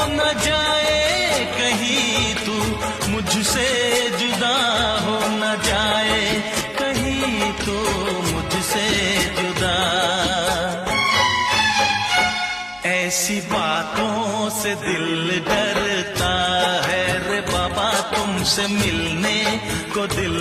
न जाए कहीं तू मुझसे जुदा हो न जाए कहीं तो मुझसे जुदा। ऐसी बातों से दिल डरता है रे बाबा, तुमसे मिलने को दिल